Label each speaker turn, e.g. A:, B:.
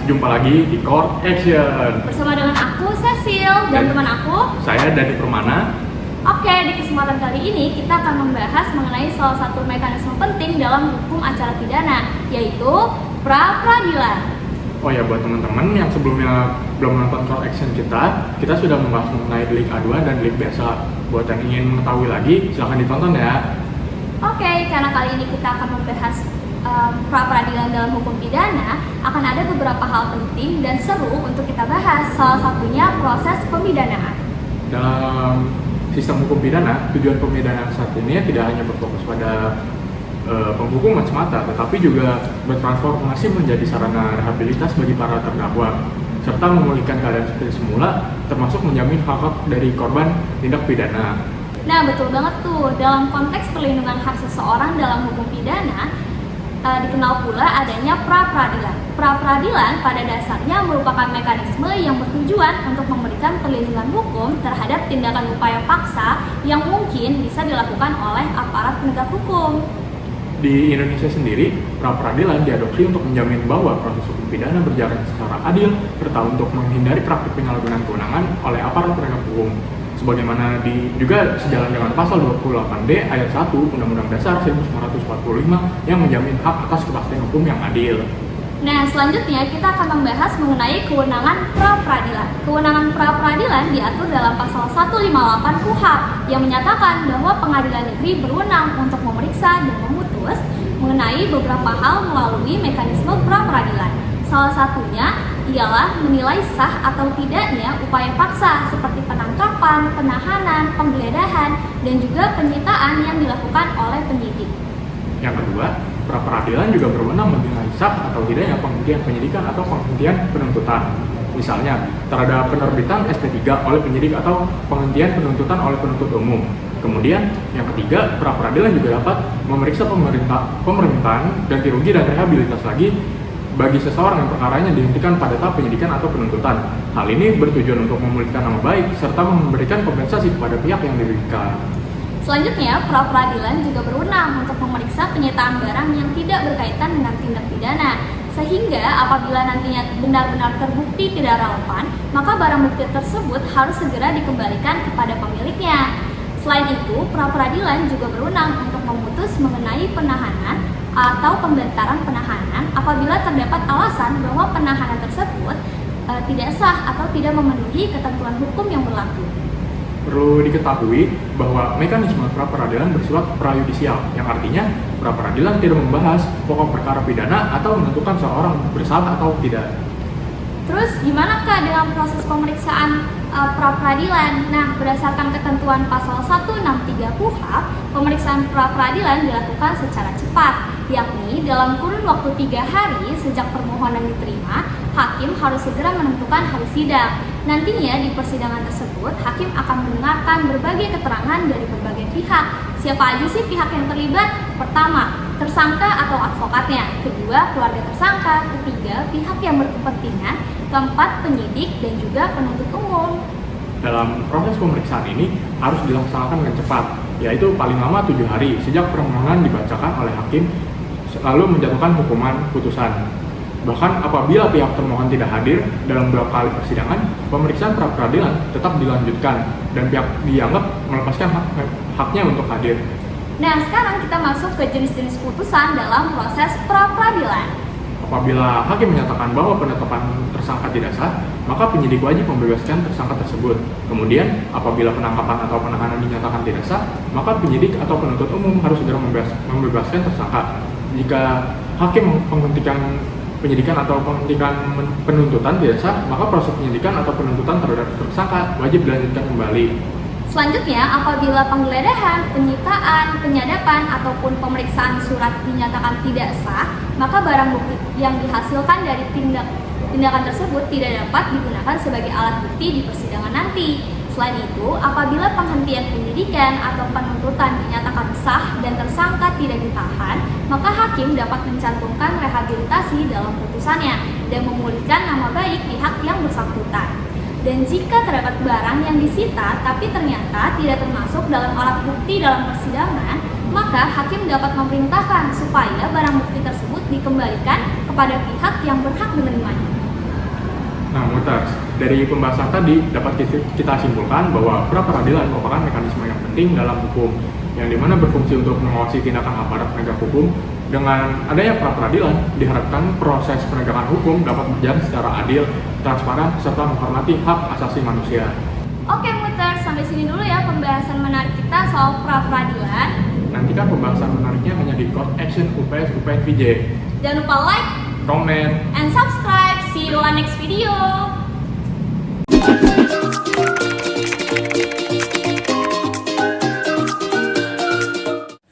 A: Jumpa lagi di Court Action
B: bersama dengan aku Cecil dan teman aku
A: saya Dani Permana.
B: Oke, di kesempatan kali ini kita akan membahas mengenai salah satu mekanisme penting dalam hukum acara pidana, yaitu pra-peradilan.
A: Oh ya, buat teman-teman yang sebelumnya belum menonton Court Action kita sudah membahas mengenai delik aduan dan delik biasa. Buat yang ingin mengetahui lagi, silahkan ditonton ya.
B: Oke, karena kali ini kita akan membahas pra-peradilan dalam hukum pidana, akan ada beberapa hal penting dan seru untuk kita bahas. Salah satunya proses pemidanaan.
A: Dalam sistem hukum pidana, tujuan pemidanaan saat ini tidak hanya berfokus pada penghukuman semata, tetapi juga bertransformasi menjadi sarana rehabilitas bagi para terdakwa, serta memulihkan keadaan seperti semula, termasuk menjamin hak-hak dari korban tindak pidana.
B: Nah, betul banget tuh. Dalam konteks perlindungan hak seseorang dalam hukum pidana, dikenal pula adanya pra-peradilan. Pra-peradilan pada dasarnya merupakan mekanisme yang bertujuan untuk memberikan perlindungan hukum terhadap tindakan upaya paksa yang mungkin bisa dilakukan oleh aparat penegak hukum.
A: Di Indonesia sendiri, pra-peradilan diadopsi untuk menjamin bahwa proses hukum pidana berjalan secara adil, serta untuk menghindari praktik penyalahgunaan kewenangan oleh aparat penegak hukum. Sebagaimana juga sejalan dengan pasal 28D ayat 1 Undang-Undang Dasar 1945 yang menjamin hak atas kepastian hukum yang adil.
B: Nah, selanjutnya kita akan membahas mengenai kewenangan pra-peradilan. Kewenangan pra-peradilan diatur dalam pasal 158 KUHP yang menyatakan bahwa pengadilan negeri berwenang untuk memeriksa dan memutus mengenai beberapa hal melalui mekanisme pra-peradilan. Salah satunya ialah menilai sah atau tidaknya upaya paksa seperti penangkapan, penahanan, penggeledahan, dan juga penyitaan yang dilakukan oleh penyidik.
A: Yang kedua, pra-peradilan juga berwenang menilai sah atau tidaknya penghentian penyidikan atau penghentian penuntutan. Misalnya, terhadap penerbitan SP3 oleh penyidik atau penghentian penuntutan oleh penuntut umum. Kemudian, yang ketiga, pra-peradilan juga dapat memeriksa permintaan ganti rugi dan rehabilitas lagi bagi seseorang yang perkaranya dihentikan pada tahap penyidikan atau penuntutan. Hal ini bertujuan untuk memulihkan nama baik serta memberikan kompensasi kepada pihak yang dirugikan.
B: Selanjutnya, pra-peradilan juga berwenang untuk memeriksa penyitaan barang yang tidak berkaitan dengan tindak pidana, sehingga apabila nantinya benar-benar terbukti tidak relevan, maka barang bukti tersebut harus segera dikembalikan kepada pemiliknya. Selain itu, pra-peradilan juga berwenang untuk memutus mengenai penahanan atau pembentaran penahanan apabila terdapat alasan bahwa penahanan tersebut tidak sah atau tidak memenuhi ketentuan hukum yang berlaku.
A: Perlu diketahui bahwa mekanisme pra-peradilan bersifat prayudisial, yang artinya pra-peradilan tidak membahas pokok perkara pidana atau menentukan seorang bersalah atau tidak.
B: Terus gimana Kak dengan proses pemeriksaan pra-peradilan? Nah, berdasarkan ketentuan pasal 163 KUHP, pemeriksaan pra-peradilan dilakukan secara cepat, yakni dalam kurun waktu 3 hari sejak permohonan diterima, hakim harus segera menentukan hari sidang. Nantinya di persidangan tersebut, hakim akan mendengarkan berbagai keterangan dari berbagai pihak. Siapa aja sih pihak yang terlibat? Pertama, tersangka atau advokatnya. Kedua, keluarga tersangka. Ketiga, pihak yang berkepentingan. Keempat, penyidik dan juga penuntut umum.
A: Dalam proses pemeriksaan ini harus dilaksanakan dengan cepat, yaitu paling lama 7 hari sejak permohonan dibacakan oleh hakim, lalu menjatuhkan hukuman putusan. Bahkan apabila pihak termohon tidak hadir dalam 2 kali persidangan, pemeriksaan pra-peradilan tetap dilanjutkan dan pihak dianggap melepaskan haknya untuk hadir.
B: Nah, sekarang kita masuk ke jenis-jenis putusan dalam proses pra-peradilan.
A: Apabila hakim menyatakan bahwa penetapan tersangka tidak sah, maka penyidik wajib membebaskan tersangka tersebut. Kemudian, apabila penangkapan atau penahanan dinyatakan tidak sah, maka penyidik atau penuntut umum harus segera membebaskan tersangka. Jika hakim menghentikan penyidikan atau penghentikan penuntutan tidak sah, maka proses penyidikan atau penuntutan terhadap tersangka wajib dilanjutkan kembali.
B: Selanjutnya, apabila penggeledahan, penyitaan, penyadapan, ataupun pemeriksaan surat dinyatakan tidak sah, maka barang bukti yang dihasilkan dari tindakan tersebut tidak dapat digunakan sebagai alat bukti di persidangan nanti. Selain itu, apabila penghentian penyidikan atau penuntutan dinyatakan sah dan tersangka tidak ditahan, maka hakim dapat mencantumkan rehabilitasi dalam putusannya dan memulihkan nama baik pihak yang bersangkutan. Dan jika terdapat barang yang disita tapi ternyata tidak termasuk dalam alat bukti dalam persidangan, maka hakim dapat memerintahkan supaya barang bukti tersebut dikembalikan kepada pihak yang berhak menerimanya.
A: Nah, Muters, dari pembahasan tadi dapat kita simpulkan bahwa pra-peradilan merupakan mekanisme yang penting dalam hukum, yang dimana berfungsi untuk mengawasi tindakan aparat penegak hukum. Dengan adanya pra-peradilan, diharapkan proses penegakan hukum dapat berjalan secara adil, transparan, serta menghormati hak asasi manusia.
B: Oke Muters, sampai sini dulu ya pembahasan menarik kita soal pra-peradilan.
A: Nantikan pembahasan menariknya hanya di Code Action UPS UPN VJ.
B: Jangan lupa like,
A: Comment,
B: and subscribe. See you on next video.